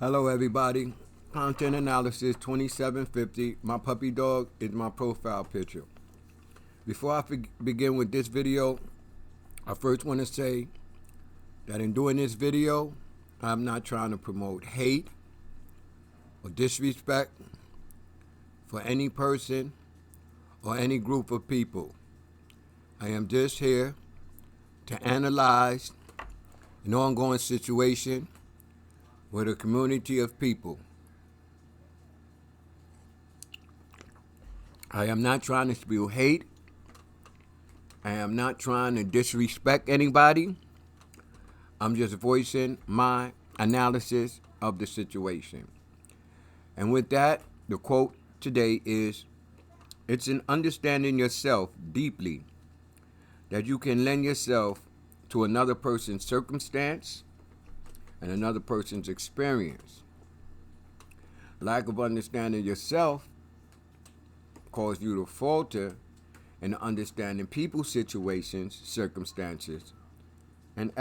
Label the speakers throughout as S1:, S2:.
S1: Hello, everybody. Content analysis 2750. My puppy dog is my profile picture. Before I begin with this video, I first want to say that in doing this video, I'm not trying to promote hate or disrespect for any person or any group of people. I am just here to analyze an ongoing situation with a community of people. I am not trying to spew hate. I am not trying to disrespect anybody. I'm just voicing my analysis of the situation. And with that, the quote today is, "It's in understanding yourself deeply that you can lend yourself to another person's circumstance and another person's experience. Lack of understanding yourself causes you to falter in understanding people's situations, circumstances, and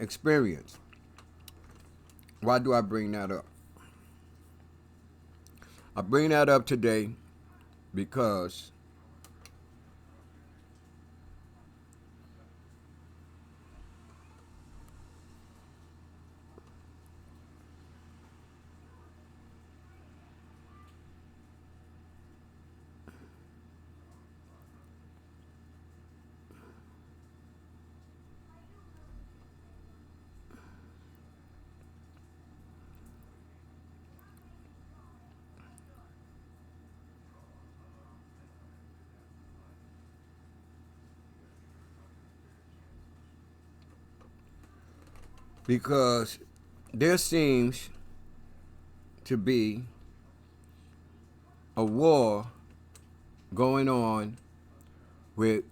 S1: experience." Why do I bring that up? I bring that up today because there seems to be a war going on with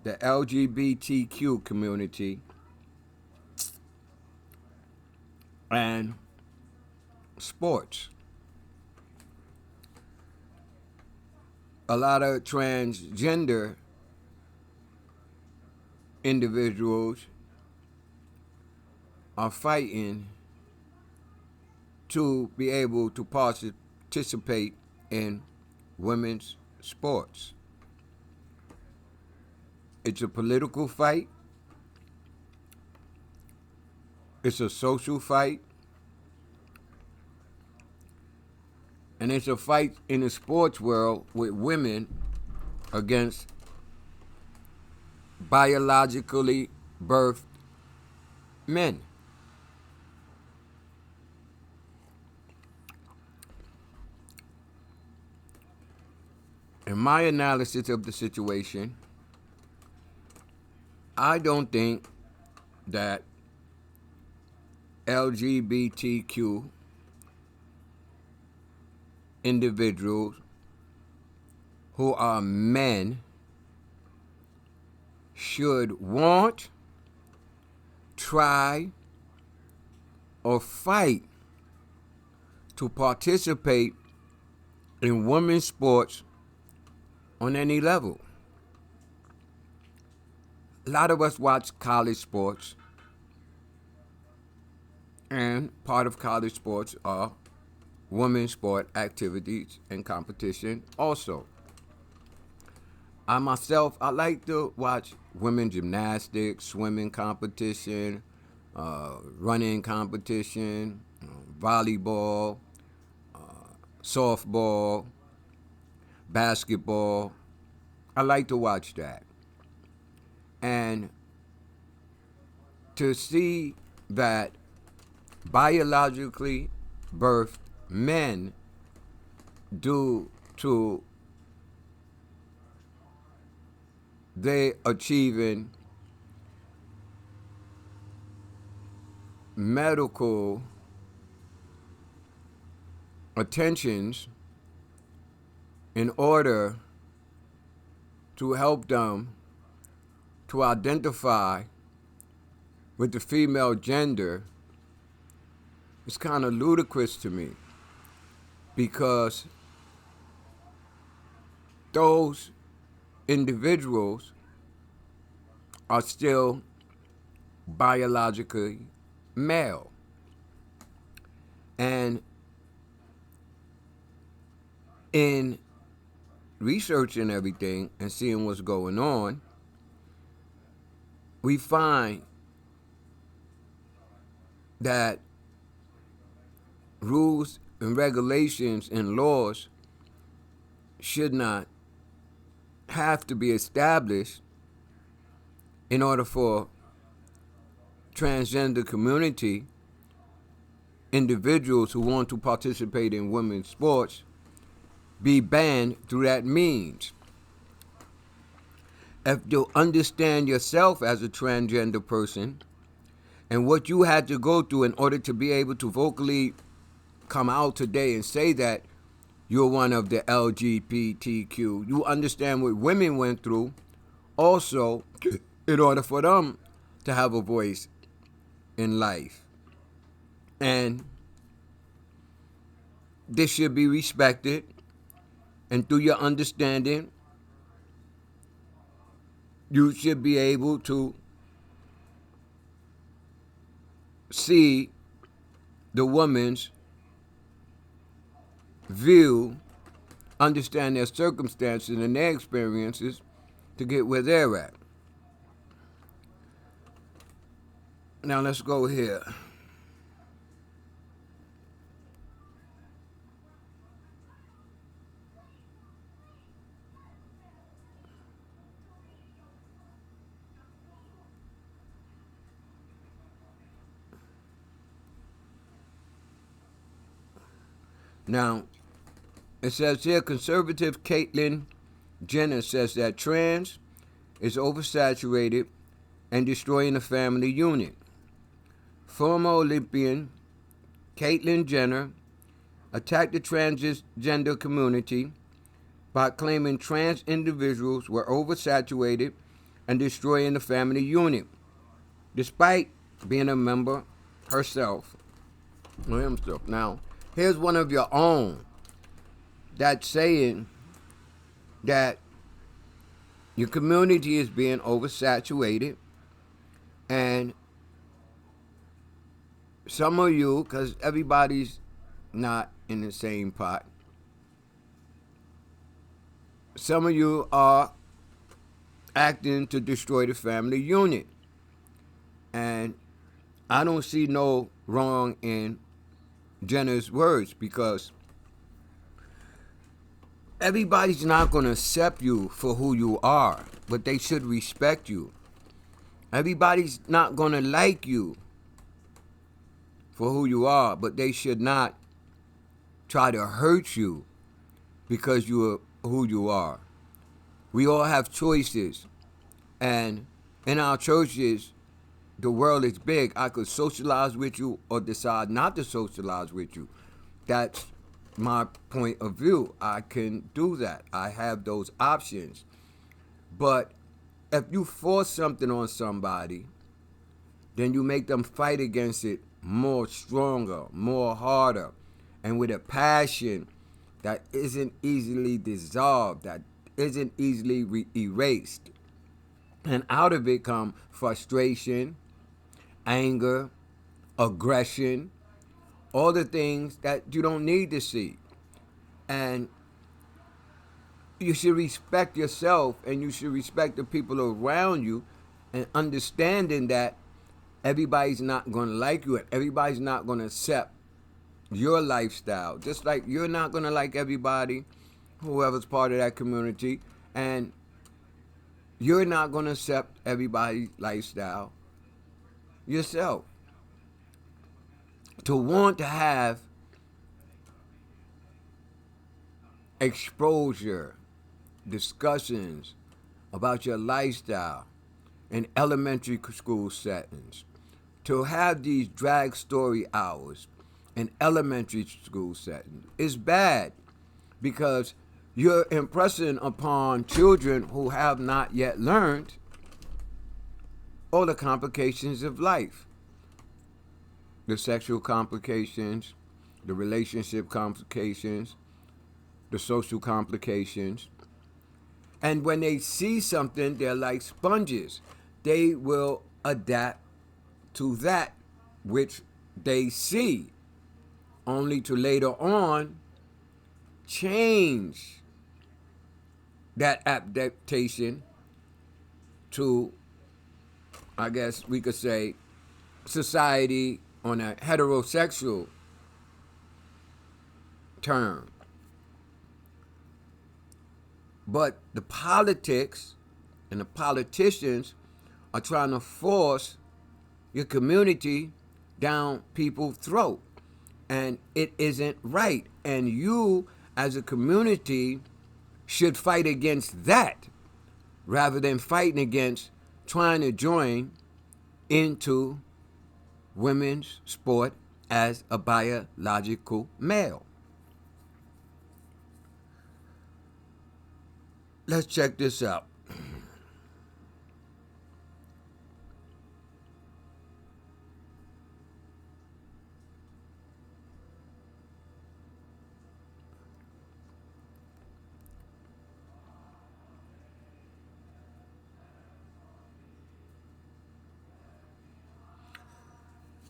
S1: the LGBTQ community and sports. A lot of transgender individuals are fighting to be able to participate in women's sports. It's a political fight. It's a social fight. And it's a fight in the sports world with women against biologically birthed men. In my analysis of the situation, I don't think that LGBTQ individuals who are men should want, try, or fight to participate in women's sports on any level. A lot of us watch college sports, and part of college sports are women's sport activities and competition also. I myself, I like to watch women gymnastics, swimming competition, running competition, volleyball, softball, basketball. I like to watch that. And to see that biologically birthed men, due to they achieving medical attentions in order to help them to identify with the female gender, is kind of ludicrous to me, because those individuals are still biologically male. And in researching everything and seeing what's going on, we find that rules and regulations and laws should not have to be established in order for transgender community, individuals who want to participate in women's sports, be banned through that means. If you understand yourself as a transgender person and what you had to go through in order to be able to vocally come out today and say that you're one of the LGBTQ, you understand what women went through also in order for them to have a voice in life. And this should be respected. And through your understanding, you should be able to see the woman's view, understand their circumstances and their experiences to get where they're at. Now let's go here. Now, it says here, conservative Caitlyn Jenner says that trans is oversaturated and destroying the family unit. Former Olympian Caitlyn Jenner attacked the transgender community by claiming trans individuals were oversaturated and destroying the family unit, despite being a member herself or himself. Now, here's one of your own that's saying that your community is being oversaturated, and some of you, because everybody's not in the same pot, some of you are acting to destroy the family unit. And I don't see no wrong in Jenner's words, because everybody's not going to accept you for who you are, but they should respect you. Everybody's not going to like you for who you are, but they should not try to hurt you because you are who you are. We all have choices, and in our churches, the world is big. I could socialize with you or decide not to socialize with you. That's my point of view. I can do that. I have those options. But if you force something on somebody, then you make them fight against it more stronger, more harder, and with a passion that isn't easily dissolved, that isn't easily erased. And out of it come frustration, anger, aggression, all the things that you don't need to see. And you should respect yourself, and you should respect the people around you, and understanding that everybody's not going to like you and everybody's not going to accept your lifestyle. Just like you're not going to like everybody, whoever's part of that community, and you're not going to accept everybody's lifestyle yourself. To want to have exposure, discussions about your lifestyle in elementary school settings, to have these drag story hours in elementary school settings is bad, because you're impressing upon children who have not yet learned all the complications of life. The sexual complications, the relationship complications, the social complications. And when they see something, they're like sponges. They will adapt to that which they see only to later on change that adaptation to, I guess we could say, society on a heterosexual term. But the politics and the politicians are trying to force your community down people's throat. And it isn't right. And you, as a community, should fight against that rather than fighting against trying to join into women's sport as a biological male. Let's check this out.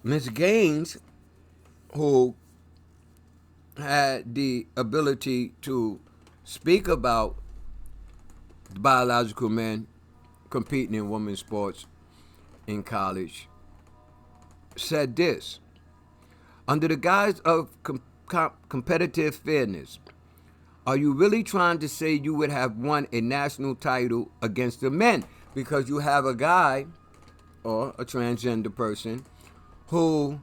S1: Ms. Gaines, who had the ability to speak about biological men competing in women's sports in college, said this: under the guise of competitive fairness, are you really trying to say you would have won a national title against the men? Because you have a guy or a transgender person who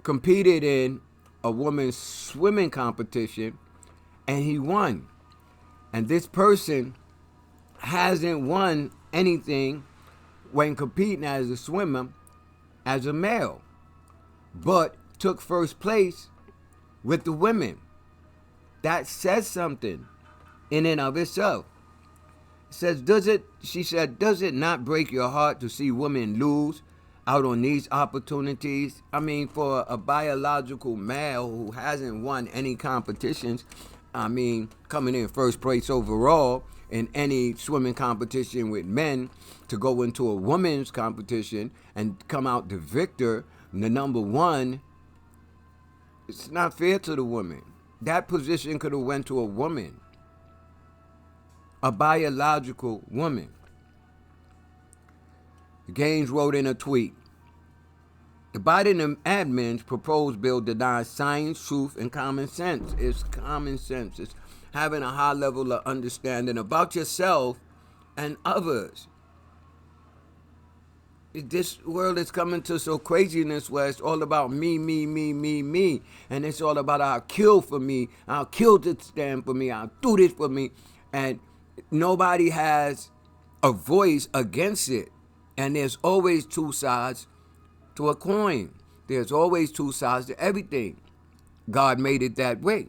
S1: competed in a women's swimming competition and he won. And this person hasn't won anything when competing as a swimmer as a male, but took first place with the women. That says something in and of itself. It says, she said, does it not break your heart to see women lose out on these opportunities? I mean, for a biological male who hasn't won any competitions, I mean, coming in first place overall in any swimming competition with men, to go into a women's competition and come out the victor, the number one, it's not fair to the woman. That position could have went to a woman, a biological woman. Gaines wrote in a tweet, the Biden admin's proposed bill denies science, truth, and common sense. It's common sense. It's having a high level of understanding about yourself and others. This world is coming to so craziness where it's all about me, me, me, me, me. And it's all about I'll kill for me. I'll kill to stand for me. I'll do this for me. And nobody has a voice against it. And there's always two sides to a coin. There's always two sides to everything. God made it that way.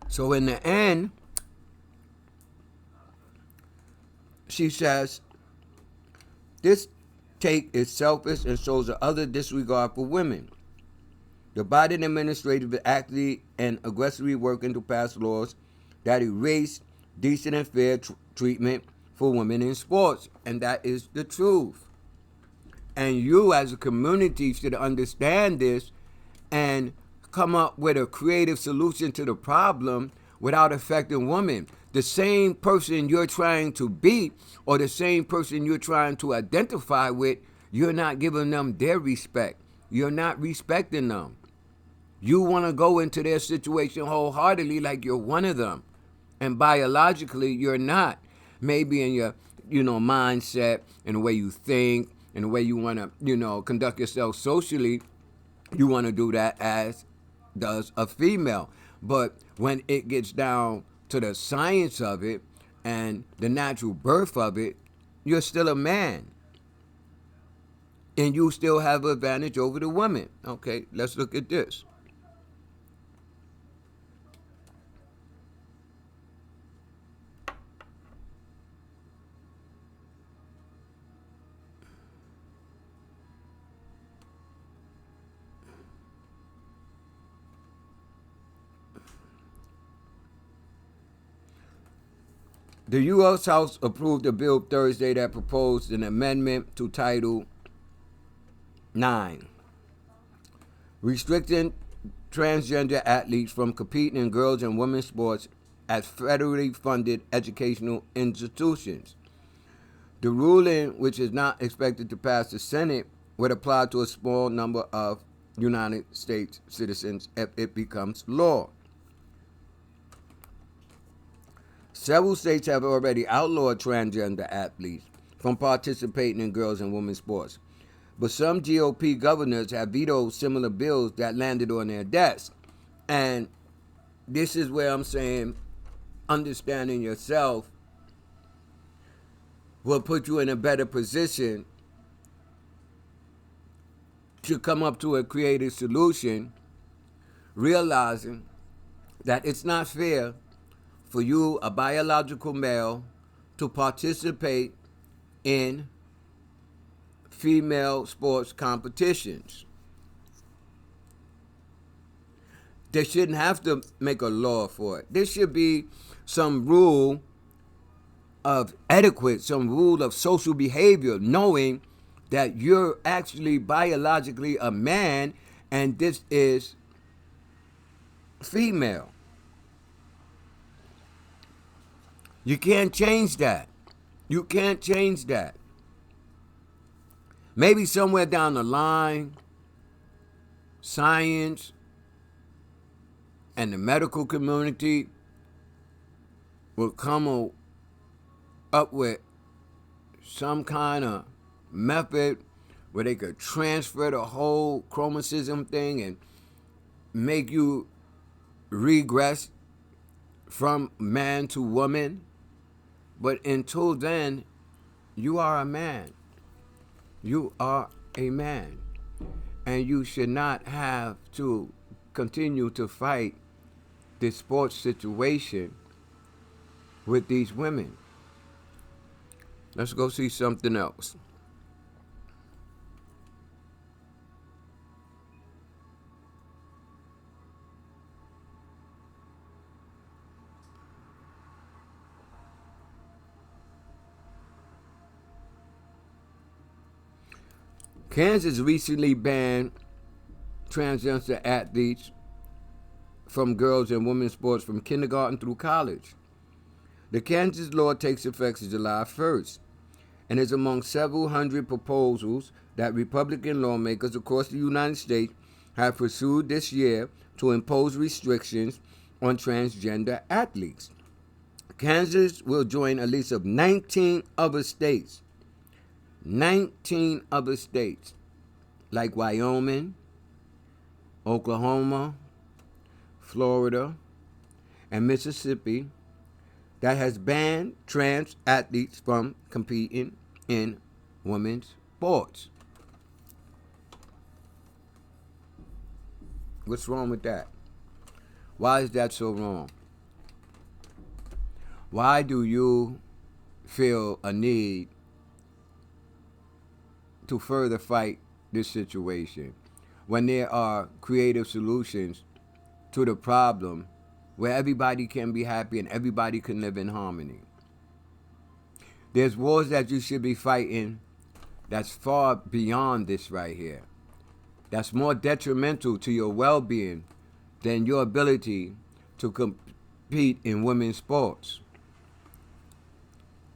S1: So in the end, she says, this take is selfish and shows an utter disregard for women. The Biden administration is actively and aggressively working to pass laws that erase decent and fair treatment for women in sports. And that is the truth. And you as a community should understand this and come up with a creative solution to the problem without affecting women. The same person you're trying to beat or the same person you're trying to identify with, you're not giving them their respect. You're not respecting them. You want to go into their situation wholeheartedly like you're one of them. And biologically, you're not. Maybe in your, mindset and the way you think and the way you want to, conduct yourself socially, you want to do that as does a female. But when it gets down to the science of it and the natural birth of it, you're still a man. And you still have an advantage over the women. Okay, let's look at this. The U.S. House approved a bill Thursday that proposed an amendment to Title IX, restricting transgender athletes from competing in girls' and women's sports at federally funded educational institutions. The ruling, which is not expected to pass the Senate, would apply to a small number of United States citizens if it becomes law. Several states have already outlawed transgender athletes from participating in girls' and women's sports, but some GOP governors have vetoed similar bills that landed on their desks. And this is where I'm saying understanding yourself will put you in a better position to come up to a creative solution, realizing that it's not fair for you, a biological male, to participate in female sports competitions. They shouldn't have to make a law for it. There should be some rule of etiquette, some rule of social behavior, knowing that you're actually biologically a man and this is female. You can't change that. You can't change that. Maybe somewhere down the line, science and the medical community will come up with some kind of method where they could transfer the whole chromosome thing and make you regress from man to woman. But until then, you are a man. You are a man. And you should not have to continue to fight this sports situation with these women. Let's go see something else. Kansas recently banned transgender athletes from girls and women's sports from kindergarten through college. The Kansas law takes effect July 1st and is among several hundred proposals that Republican lawmakers across the United States have pursued this year to impose restrictions on transgender athletes. Kansas will join a list of 19 other states. 19 other states like Wyoming, Oklahoma, Florida, and Mississippi that has banned trans athletes from competing in women's sports. What's wrong with that? Why is that so wrong? Why do you feel a need to further fight this situation when there are creative solutions to the problem where everybody can be happy and everybody can live in harmony? There's wars that you should be fighting that's far beyond this right here. That's more detrimental to your well-being than your ability to compete in women's sports.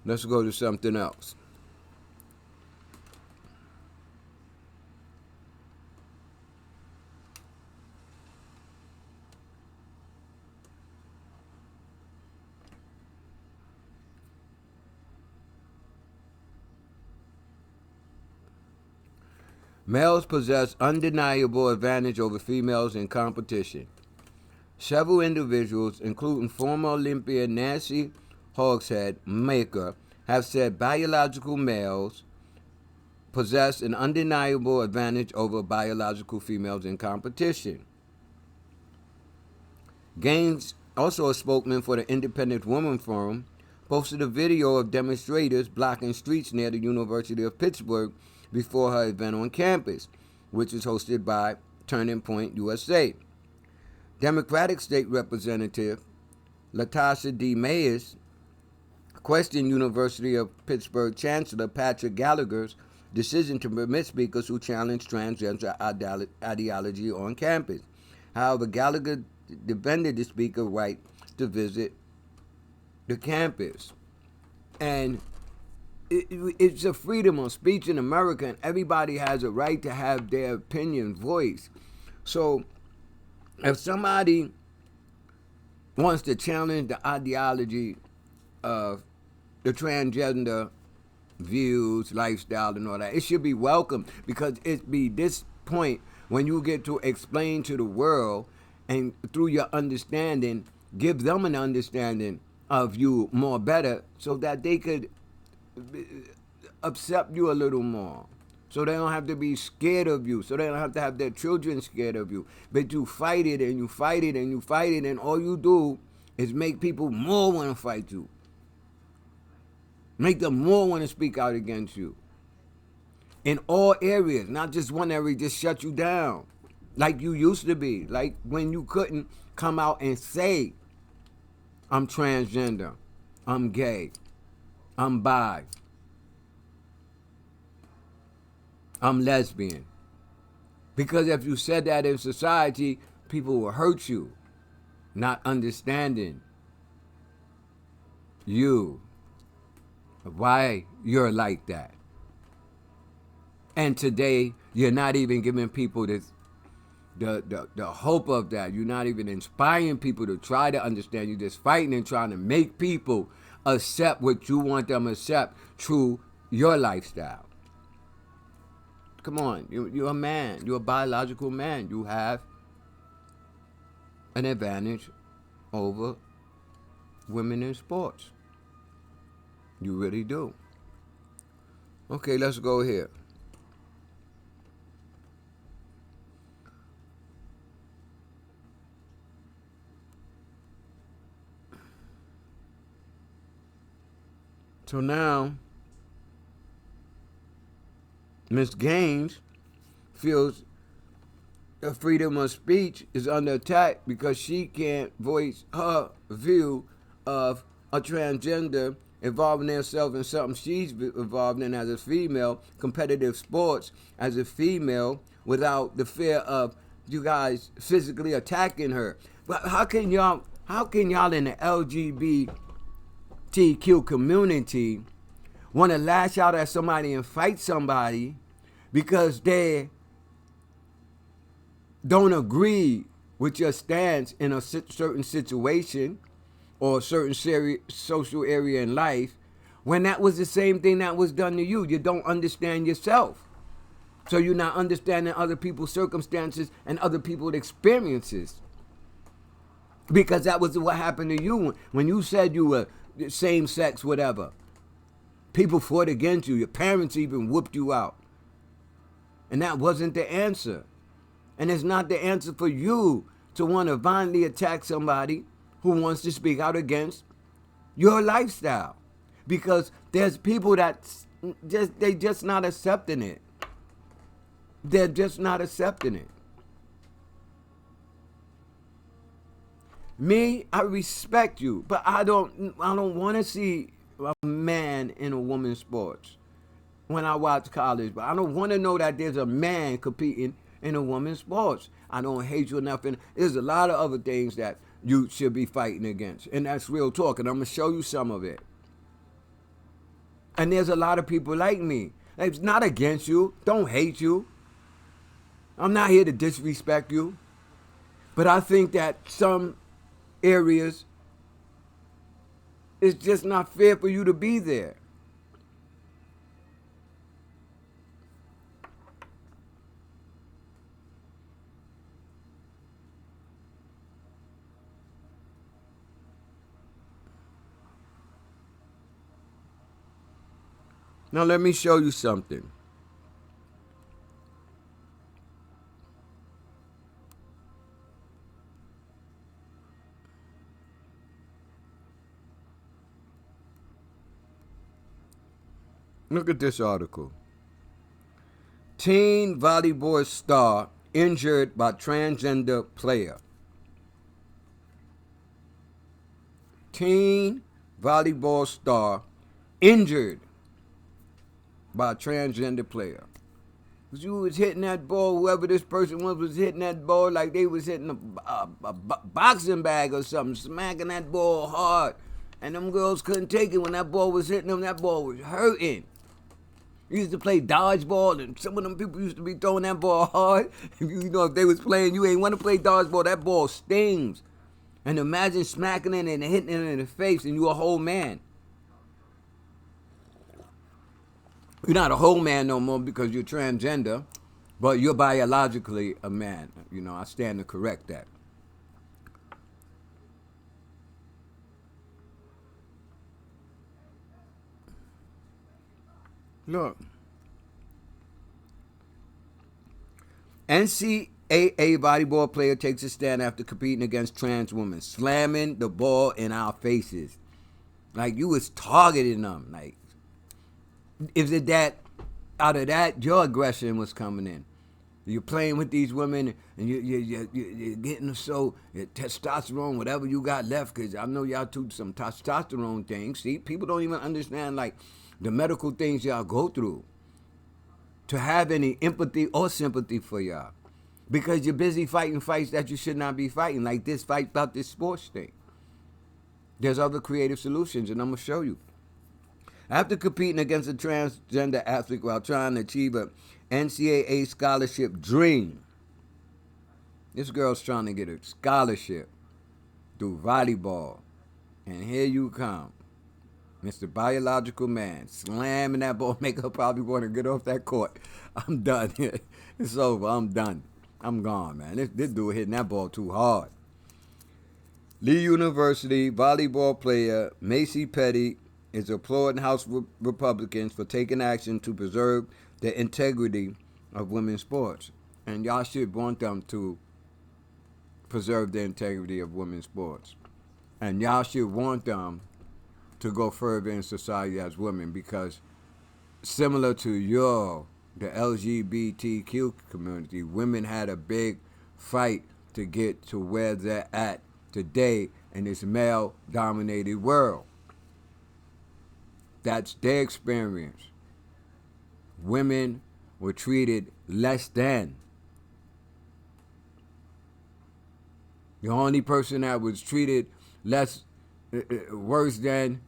S1: Let's go to something else. Males possess undeniable advantage over females in competition. Several individuals, including former Olympian Nancy Hogshead Maker, have said biological males possess an undeniable advantage over biological females in competition. Gaines, also a spokesman for the Independent Women Forum, posted a video of demonstrators blocking streets near the University of Pittsburgh before her event on campus, which is hosted by Turning Point USA. Democratic State Representative Latasha D. Mayes questioned University of Pittsburgh Chancellor Patrick Gallagher's decision to permit speakers who challenge transgender ideology on campus. However, Gallagher defended the speaker's right to visit the campus. And it's a freedom of speech in America, and everybody has a right to have their opinion voiced. So if somebody wants to challenge the ideology of the transgender views, lifestyle, and all that, it should be welcome, because it be this point when you get to explain to the world, and through your understanding, give them an understanding of you more better, so that they could accept you a little more, so they don't have to be scared of you, so they don't have to have their children scared of you. But you fight it and you fight it and you fight it, and all you do is make people more want to fight you, make them more want to speak out against you in all areas, not just one area. Just shut you down like you used to be, like when you couldn't come out and say, I'm transgender, I'm gay, I'm bi, I'm lesbian. Because if you said that in society, people will hurt you, not understanding you, why you're like that. And today, you're not even giving people this, the hope of that. You're not even inspiring people to try to understand. You're just fighting and trying to make people accept what you want them to accept through your lifestyle. Come on, you're a man. You're a biological man. You have an advantage over women in sports. You really do. Okay, let's go here. So now, Ms. Gaines feels the freedom of speech is under attack because she can't voice her view of a transgender involving herself in something she's involved in as a female, competitive sports as a female, without the fear of you guys physically attacking her. But how can y'all in the LGBTQ community want to lash out at somebody and fight somebody because they don't agree with your stance in a certain situation or a certain social area in life, when that was the same thing that was done to you? You don't understand yourself. So you're not understanding other people's circumstances and other people's experiences. Because that was what happened to you when you said you were same sex, whatever. People fought against you. Your parents even whooped you out. And that wasn't the answer. And it's not the answer for you to want to violently attack somebody who wants to speak out against your lifestyle. Because there's people that they just not accepting it. They're just not accepting it. Me, I respect you, but I don't want to see a man in a woman's sports when I watch college. But I don't want to know that there's a man competing in a woman's sports. I don't hate you enough. And there's a lot of other things that you should be fighting against. And that's real talk. And I'm going to show you some of it. And there's a lot of people like me. It's not against you. Don't hate you. I'm not here to disrespect you. But I think that some areas, it's just not fair for you to be there. Now let me show you something. Look at this article. Teen volleyball star injured by transgender player. Teen volleyball star injured by a transgender player. You was hitting that ball, whoever this person was hitting that ball like they was hitting a boxing bag or something, smacking that ball hard. And them girls couldn't take it when that ball was hitting them. That ball was hurting. We used to play dodgeball, and some of them people used to be throwing that ball hard. If they was playing, you ain't want to play dodgeball. That ball stings. And imagine smacking it and hitting it in the face, and you a whole man. You're not a whole man no more because you're transgender, but you're biologically a man. I stand to correct that. Look. NCAA volleyball player takes a stand after competing against trans women, slamming the ball in our faces. Like you was targeting them. Like, is it that out of that your aggression was coming in? You're playing with these women and you're getting so testosterone, whatever you got left, because I know y'all do some testosterone things. See, people don't even understand like the medical things y'all go through to have any empathy or sympathy for y'all, because you're busy fighting fights that you should not be fighting, like this fight about this sports thing. There's other creative solutions, and I'm going to show you. After competing against a transgender athlete while trying to achieve a NCAA scholarship dream, this girl's trying to get a scholarship through volleyball, and here you come, Mr. Biological Man, slamming that ball, make her probably want to get off that court. I'm done. It's over. I'm done. I'm gone, man. This dude hitting that ball too hard. Lee University volleyball player Macy Petty is applauding House Republicans for taking action to preserve the integrity of women's sports. And y'all should want them to preserve the integrity of women's sports. And y'all should want them to go further in society as women, because similar to the LGBTQ community, women had a big fight to get to where they're at today in this male-dominated world. That's their experience. Women were treated less than. The only person that was treated worse than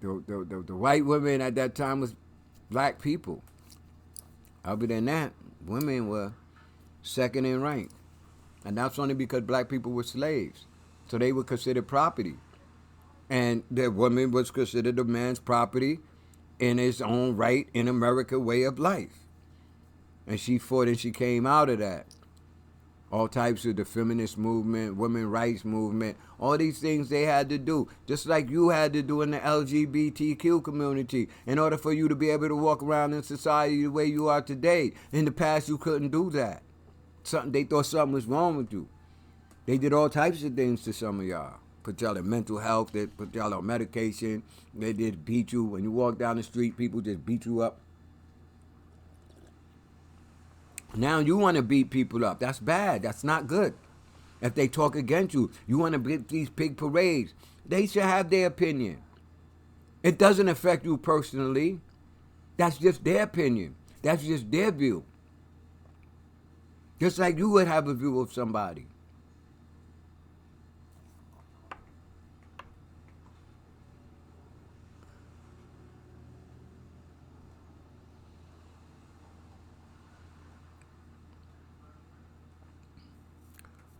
S1: the white women at that time was black people. Other than that, women were second in rank. And that's only because black people were slaves. So they were considered property. And the woman was considered a man's property in his own right in America way of life. And she fought and she came out of that. All types of the feminist movement, women's rights movement, all these things they had to do, just like you had to do in the LGBTQ community in order for you to be able to walk around in society the way you are today. In the past, you couldn't do that. They thought something was wrong with you. They did all types of things to some of y'all. Put y'all in mental health, they put y'all on medication, they did beat you. When you walk down the street, people just beat you up. Now you want to beat people up. That's bad. That's not good. If they talk against you, you want to get these big parades. They should have their opinion. It doesn't affect you personally. That's just their opinion. That's just their view. Just like you would have a view of somebody.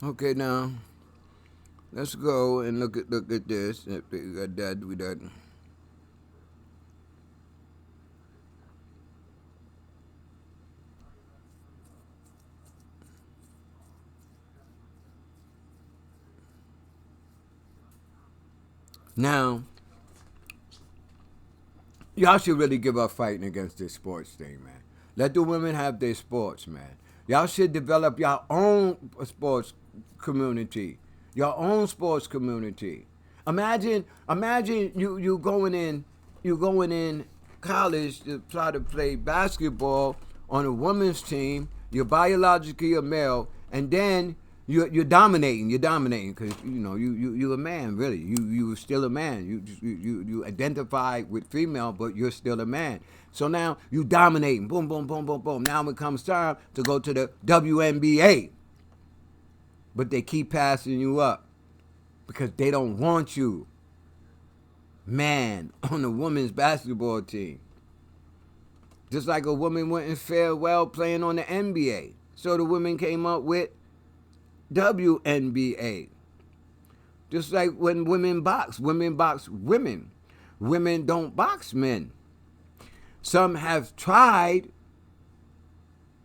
S1: Okay, now let's go and look at this. We got that. We got. Now, y'all should really give up fighting against this sports thing, man. Let the women have their sports, man. Y'all should develop your own sports community, your own sports community. Imagine you going in college to try to play basketball on a women's team. You're biologically a male, and then You're dominating. You're dominating because you're a man. Really, you still a man. You identify with female, but you're still a man. So now you dominating. Boom, boom, boom, boom, boom. Now it comes time to go to the WNBA, but they keep passing you up because they don't want you, man, on the women's basketball team. Just like a woman wouldn't fare well playing on the NBA, so the women came up with WNBA. Just like when women box women. Women don't box men. Some have tried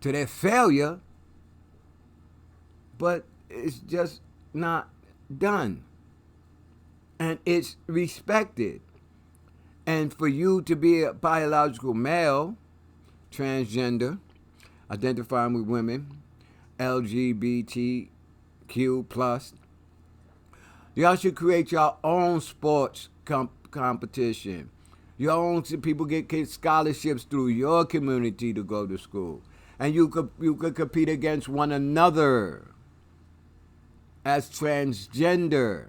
S1: to their failure, but it's just not done. And it's respected. And for you to be a biological male, transgender, identifying with women, LGBTQ plus, y'all should create your own sports competition. Your own people get scholarships through your community to go to school. And you could compete against one another as transgender,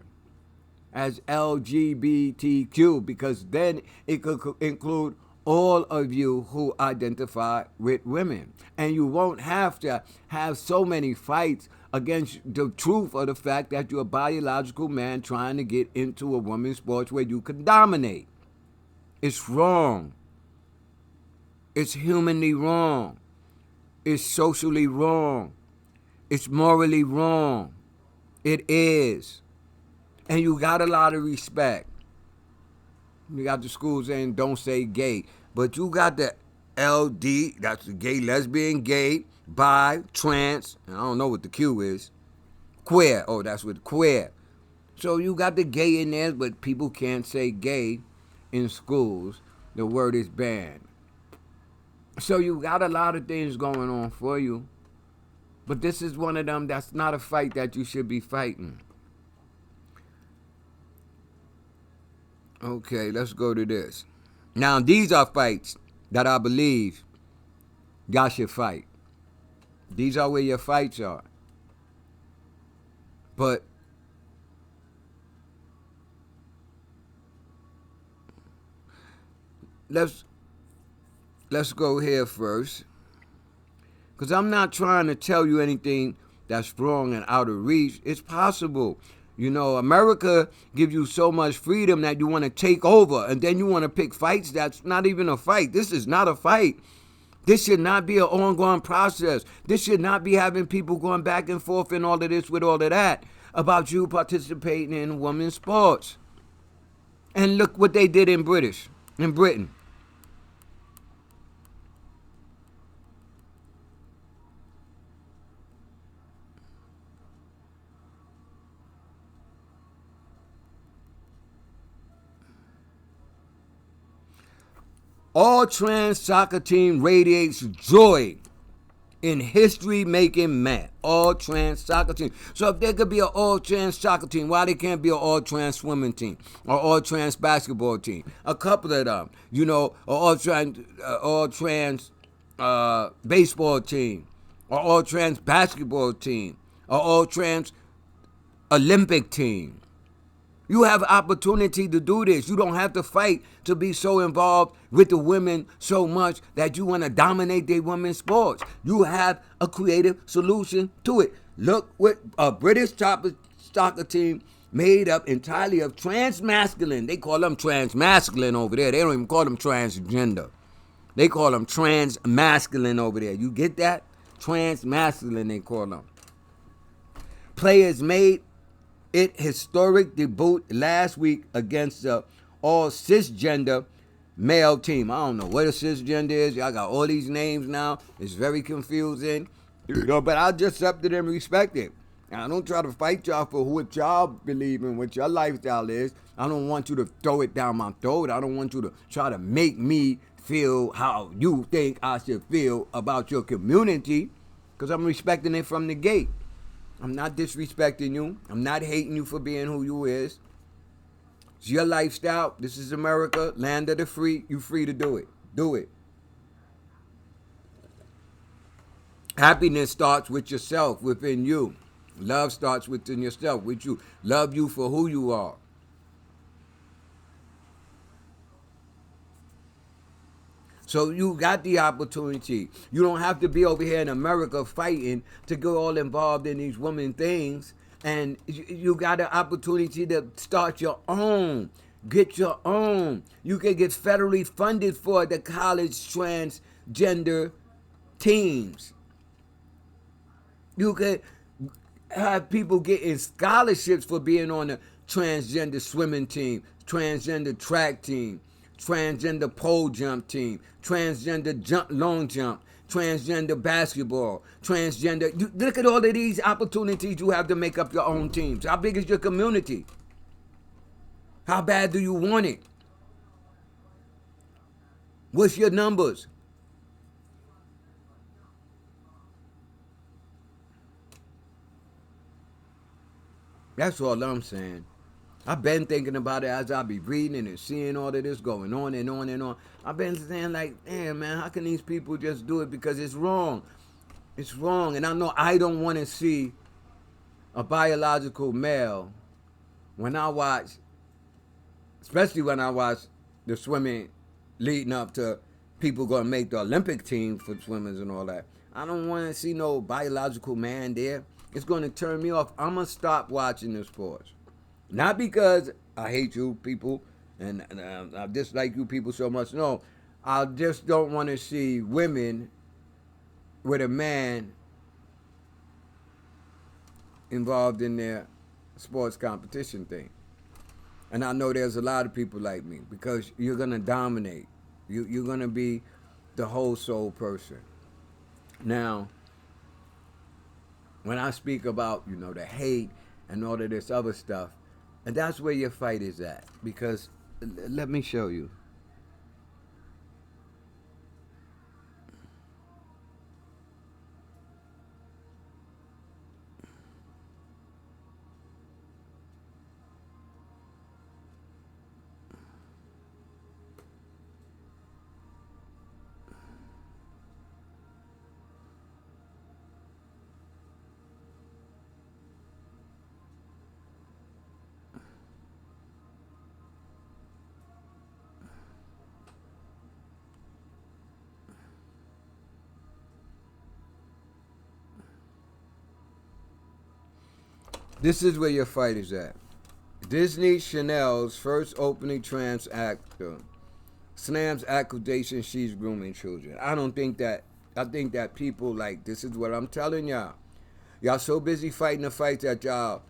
S1: as LGBTQ, because then it could include all of you who identify with women. And you won't have to have so many fights against the truth of the fact that you're a biological man trying to get into a women's sports where you can dominate. It's wrong. It's humanly wrong. It's socially wrong. It's morally wrong. It is. And you got a lot of respect. You got the schools saying don't say gay. But you got the LD, that's the gay, lesbian, gay, bi, trans, and I don't know what the Q is. Queer. Oh, that's what queer. So you got the gay in there, but people can't say gay in schools. The word is banned. So you got a lot of things going on for you. But this is one of them that's not a fight that you should be fighting. Okay, let's go to this. Now, these are fights that I believe y'all should fight. These are where your fights are. But let's go here first. Because I'm not trying to tell you anything that's wrong and out of reach. It's possible. You know, America gives you so much freedom that you want to take over, and then you want to pick fights that's not even a fight. This is not a fight. This should not be an ongoing process. This should not be having people going back and forth and all of this with all of that about you participating in women's sports. And look what they did in Britain. All trans soccer team radiates joy in history-making man. All trans soccer team. So if there could be an all trans soccer team, why there can't be an all trans swimming team or all trans basketball team? A couple of them, you know, all trans baseball team, or all trans basketball team, or all trans Olympic team. You have opportunity to do this. You don't have to fight to be so involved with the women so much that you want to dominate their women's sports. You have a creative solution to it. Look what a British soccer team made up entirely of transmasculine. They call them transmasculine over there. They don't even call them transgender. They call them transmasculine over there. You get that? Transmasculine, they call them. Players made it historic debut last week against the all cisgender male team. I don't know what a cisgender is. Y'all got all these names now. It's very confusing. You know, but I just accept it and respect it. And I don't try to fight y'all for what y'all believe in, what your lifestyle is. I don't want you to throw it down my throat. I don't want you to try to make me feel how you think I should feel about your community, because I'm respecting it from the gate. I'm not disrespecting you. I'm not hating you for being who you is. It's your lifestyle. This is America, land of the free. You free to do it. Do it. Happiness starts with yourself, within you. Love starts within yourself, with you. Love you for who you are. So you got the opportunity. You don't have to be over here in America fighting to get all involved in these women things. And you got an opportunity to start your own. Get your own. You can get federally funded for the college transgender teams. You could have people getting scholarships for being on a transgender swimming team, transgender track team, transgender pole jump team, transgender long jump, transgender basketball, transgender. Look at all of these opportunities you have to make up your own teams. How big is your community? How bad do you want it? What's your numbers? That's all I'm saying. I've been thinking about it as I be reading and seeing all of this going on and on and on. I've been saying like, damn man, how can these people just do it? Because it's wrong. It's wrong. And I know I don't want to see a biological male when I watch, especially when I watch the swimming leading up to people going to make the Olympic team for swimmers and all that. I don't want to see no biological man there. It's going to turn me off. I'm going to stop watching the sports. Not because I hate you people and I dislike you people so much. No, I just don't want to see women with a man involved in their sports competition thing. And I know there's a lot of people like me because you're going to dominate. You're going to be the whole soul person. Now, when I speak about, the hate and all of this other stuff, and that's where your fight is at. Because, let me show you. This is where your fight is at. Disney Chanel's first openly trans actor slams accusation she's grooming children. I think that people like, this is what I'm telling y'all. Y'all so busy fighting the fight that y'all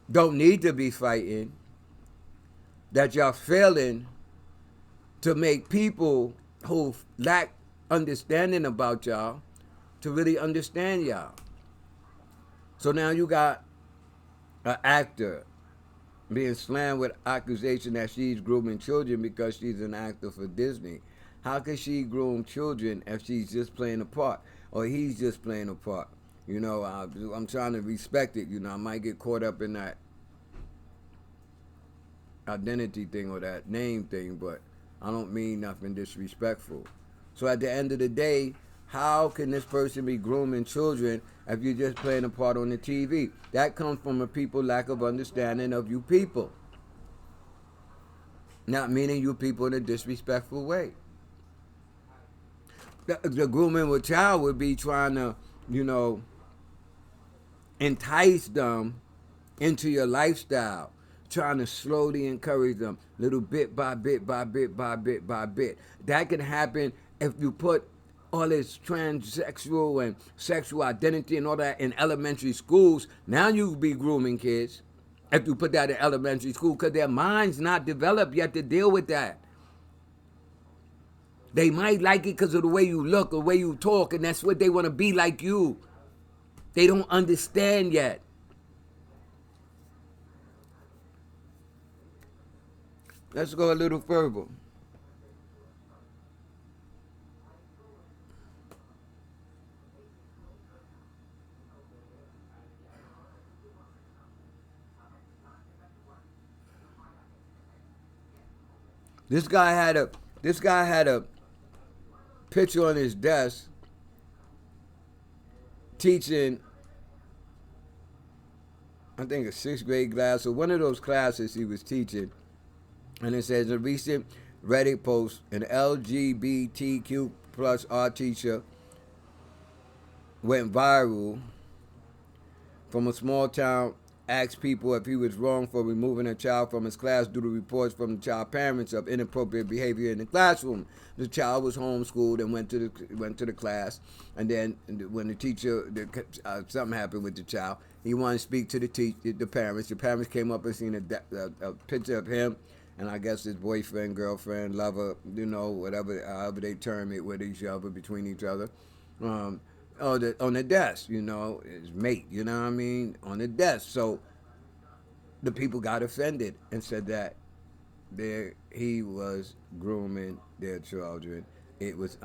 S1: don't need to be fighting, that y'all failing to make people who lack understanding about y'all to really understand y'all. So now you got an actor being slammed with accusation that she's grooming children because she's an actor for Disney. How can she groom children if she's just playing a part or he's just playing a part? I'm trying to respect it. I might get caught up in that identity thing or that name thing, but I don't mean nothing disrespectful. So at the end of the day, how can this person be grooming children if you're just playing a part on the TV? That comes from a people lack of understanding of you people. Not meaning you people in a disrespectful way. The grooming with child would be trying to, entice them into your lifestyle. Trying to slowly encourage them, little bit by bit by bit by bit by bit. That can happen if you put all this transsexual and sexual identity and all that in elementary schools. Now you be grooming kids if you put that in elementary school because their mind's not developed yet to deal with that. They might like it because of the way you look, the way you talk, and that's what they want to be like you. They don't understand yet. Let's go a little further. This guy had a picture on his desk teaching, I think, a sixth grade class, or one of those classes he was teaching. And it says, a recent Reddit post, an LGBTQ plus art teacher went viral from a small town, asked people if he was wrong for removing a child from his class due to reports from the child parents of inappropriate behavior in the classroom. The child was homeschooled and went to the class, and then when the teacher, something happened with the child, he wanted to speak to the parents. The parents came up and seen a picture of him, and I guess his boyfriend, girlfriend, lover, whatever, however they term it with each other, between each other. On the desk, his mate, you know what I mean, on the desk. So the people got offended and said that he was grooming their children. It was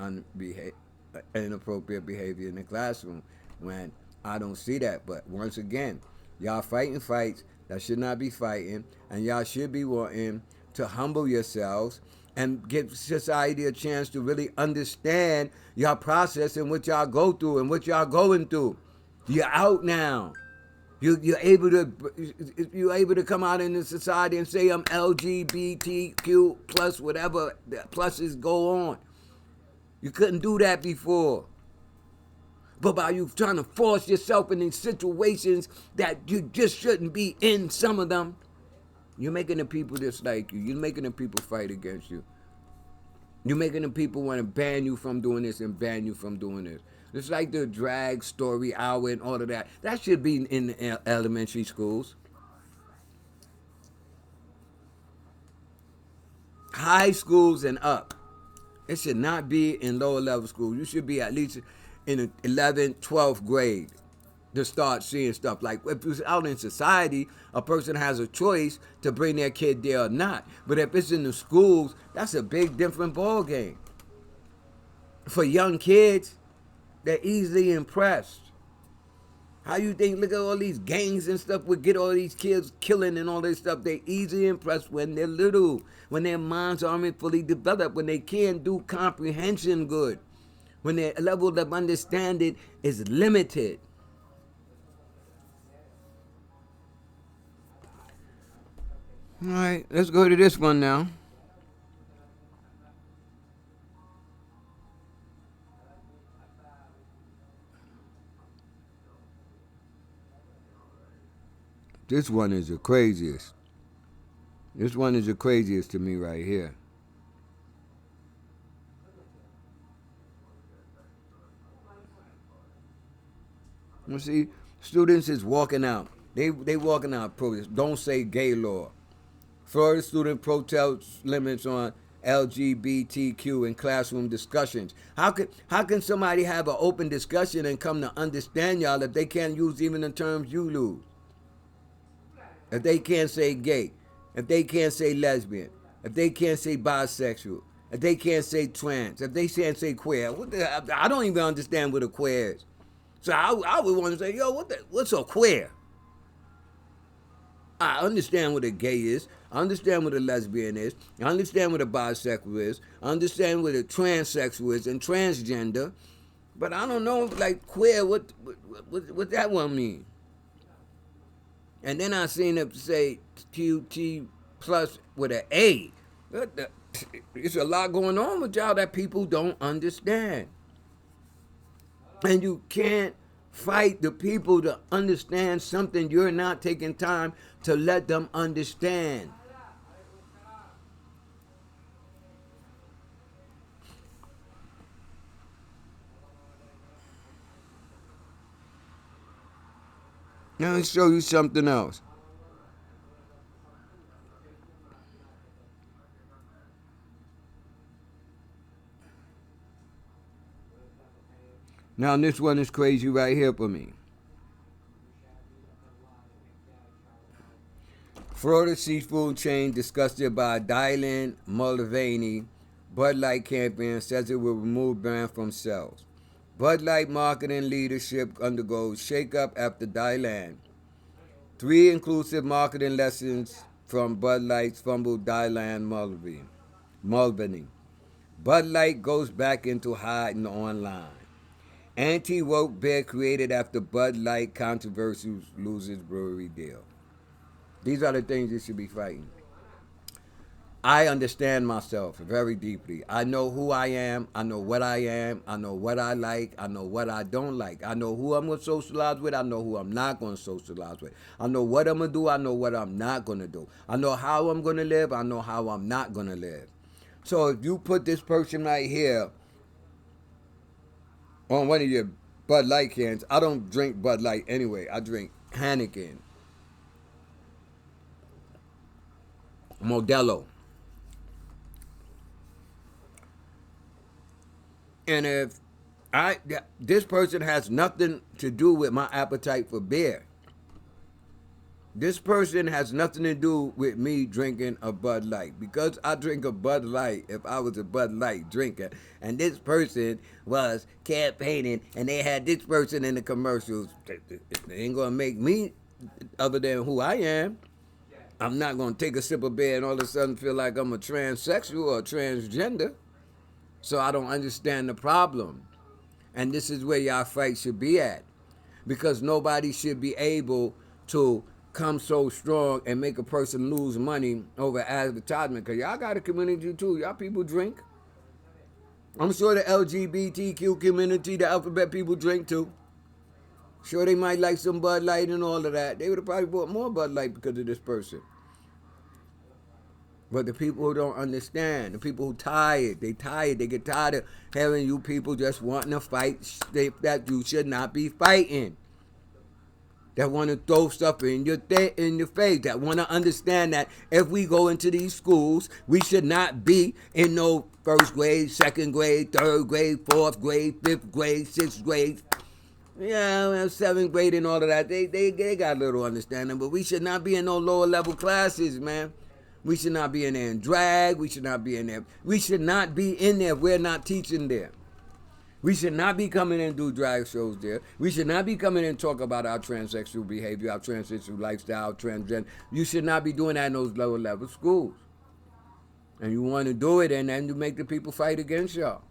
S1: inappropriate behavior in the classroom. When I don't see that, but once again, y'all fighting fights that should not be fighting, and y'all should be wanting to humble yourselves and give society a chance to really understand your process and what y'all go through and what y'all going through. You're out now. You're able to come out in the society and say I'm LGBTQ plus whatever the pluses go on. You couldn't do that before. But by you trying to force yourself in these situations that you just shouldn't be in, some of them, you're making the people dislike you. You're making the people fight against you. You're making the people want to ban you from doing this and ban you from doing this. It's like the drag story hour and all of that. That should be in the elementary schools. High schools and up. It should not be in lower level schools. You should be at least in the 11th, 12th grade to start seeing stuff. Like if it's out in society, a person has a choice to bring their kid there or not. But if it's in the schools, that's a big different ball game. For young kids, they're easily impressed. How you think, look at all these gangs and stuff would get all these kids killing and all this stuff. They easily impressed when they're little, when their minds aren't fully developed, when they can't do comprehension good, when their level of understanding is limited. All right, let's go to this one now. This one is the craziest. This one is the craziest to me right here. You see, students is walking out. They walking out protest. Don't say gay law. Florida student protests limits on LGBTQ in classroom discussions. How can somebody have an open discussion and come to understand y'all if they can't use even the terms you use? If they can't say gay, if they can't say lesbian, if they can't say bisexual, if they can't say trans, if they can't say queer, I don't even understand what a queer is. So I would want to say, yo, what's a queer? I understand what a gay is. I understand what a lesbian is. I understand what a bisexual is. I understand what a transsexual is and transgender. But I don't know, like, queer, what that one mean? And then I seen it say QT plus with an A. It's a lot going on with y'all that people don't understand. And you can't fight the people to understand something you're not taking time to let them understand. Now let me show you something else. Now this one is crazy right here for me. Florida seafood chain disgusted by Dylan Mulvaney Bud Light campaign says it will remove brand from sales. Bud Light marketing leadership undergoes shakeup after Dylan. 3 inclusive marketing lessons from Bud Light's fumbled Dylan Mulvaney. Bud Light goes back into hiding online. Anti-woke bear created after Bud Light controversy loses brewery deal. These are the things you should be fighting. I understand myself very deeply. I know who I am. I know what I am. I know what I like. I know what I don't like. I know who I'm going to socialize with. I know who I'm not going to socialize with. I know what I'm going to do. I know what I'm not going to do. I know how I'm going to live. I know how I'm not going to live. So if you put this person right here on one of your Bud Light cans, I don't drink Bud Light anyway. I drink Heineken, Modelo. And if this person has nothing to do with my appetite for beer. This person has nothing to do with me drinking a Bud Light. Because I drink a Bud Light, if I was a Bud Light drinker, and this person was campaigning, and they had this person in the commercials, they ain't gonna make me other than who I am. I'm not gonna take a sip of beer and all of a sudden feel like I'm a transsexual or a transgender. So I don't understand the problem. And this is where y'all fight should be at. Because nobody should be able to come so strong and make a person lose money over advertisement. Because y'all got a community too. Y'all people drink. I'm sure the LGBTQ community, the alphabet people drink too. Sure they might like some Bud Light and all of that. They would have probably bought more Bud Light because of this person. But the people who don't understand, the people who tired, they get tired of having you people just wanting to fight that you should not be fighting. That want to throw stuff in your face. That want to understand that if we go into these schools, we should not be in no first grade, second grade, third grade, fourth grade, fifth grade, sixth grade. Yeah, seventh grade and all of that. They got a little understanding, but we should not be in no lower level classes, man. We should not be in there in drag. We should not be in there. We should not be in there. We're not teaching there. We should not be coming in and do drag shows there. We should not be coming in and talk about our transsexual behavior, our transsexual lifestyle, transgender. You should not be doing that in those lower level schools. And you want to do it, and then you make the people fight against y'all.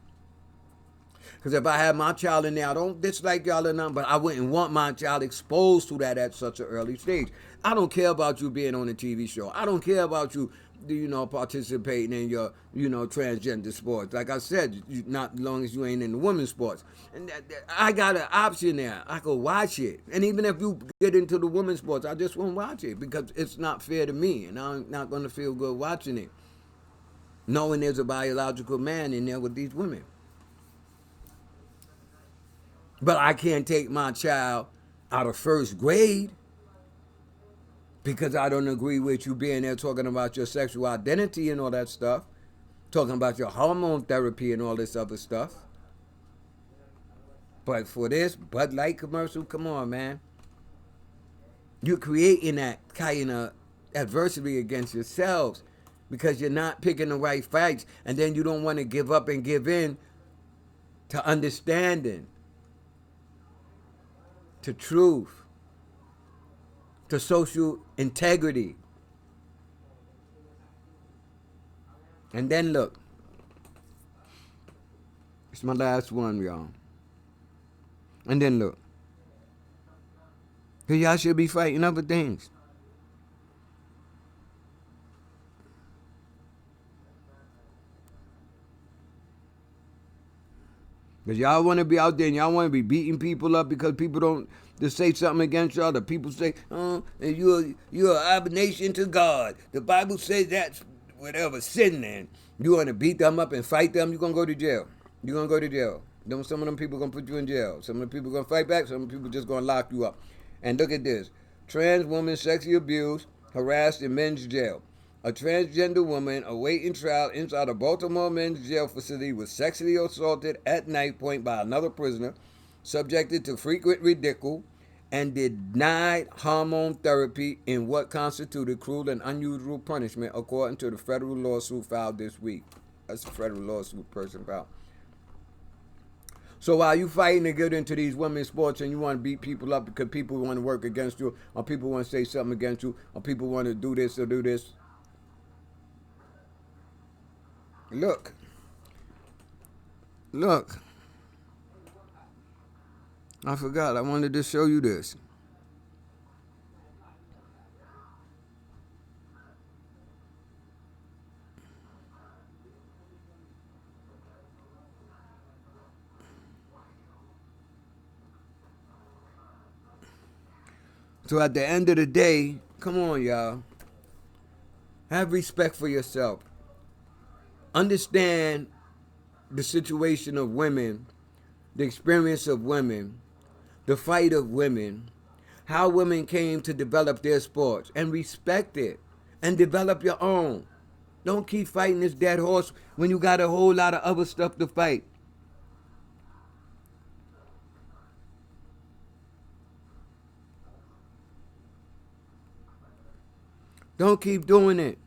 S1: Because if I had my child in there, I don't dislike y'all or nothing, but I wouldn't want my child exposed to that at such an early stage. I don't care about you being on a TV show. I don't care about you, participating in your, transgender sports. Like I said, not as long as you ain't in the women's sports. And I got an option there. I could watch it. And even if you get into the women's sports, I just won't watch it because it's not fair to me. And I'm not going to feel good watching it, knowing there's a biological man in there with these women. But I can't take my child out of first grade because I don't agree with you being there talking about your sexual identity and all that stuff, talking about your hormone therapy and all this other stuff. But for this Bud Light commercial, come on, man. You're creating that kind of adversity against yourselves because you're not picking the right fights, and then you don't want to give up and give in to understanding, to truth, to social integrity. And then look, it's my last one, y'all. And then look, because y'all should be fighting other things. Because y'all want to be out there and y'all want to be beating people up because people don't just say something against y'all. The people say, you're an abomination to God. The Bible says that's whatever, sin then. You want to beat them up and fight them, you're going to go to jail. You're going to go to jail. Some of them people going to put you in jail. Some of the people going to fight back. Some of the people just going to lock you up. And look at this. Trans woman sexually abused, harassed in men's jail. A transgender woman awaiting trial inside a Baltimore men's jail facility was sexually assaulted at knife point by another prisoner, subjected to frequent ridicule, and denied hormone therapy in what constituted cruel and unusual punishment, according to the federal lawsuit filed this week. That's a federal lawsuit person filed. So while you fighting to get into these women's sports and you want to beat people up because people want to work against you, or people want to say something against you, or people want to do this or do this, Look. I forgot. I wanted to show you this. So at the end of the day, come on, y'all. Have respect for yourself. Understand the situation of women, the experience of women, the fight of women, how women came to develop their sports, and respect it and develop your own. Don't keep fighting this dead horse when you got a whole lot of other stuff to fight. Don't keep doing it.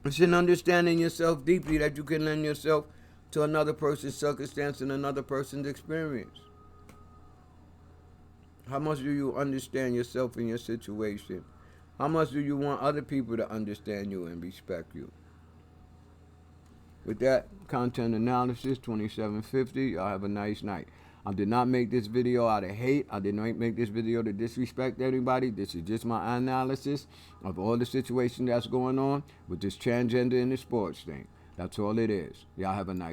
S1: It's in understanding yourself deeply that you can lend yourself to another person's circumstance and another person's experience. How much do you understand yourself and your situation? How much do you want other people to understand you and respect you? With that, content analysis 2750. Y'all have a nice night. I did not make this video out of hate. I did not make this video to disrespect anybody. This is just my analysis of all the situation that's going on with this transgender in the sports thing. That's all it is. Y'all have a nice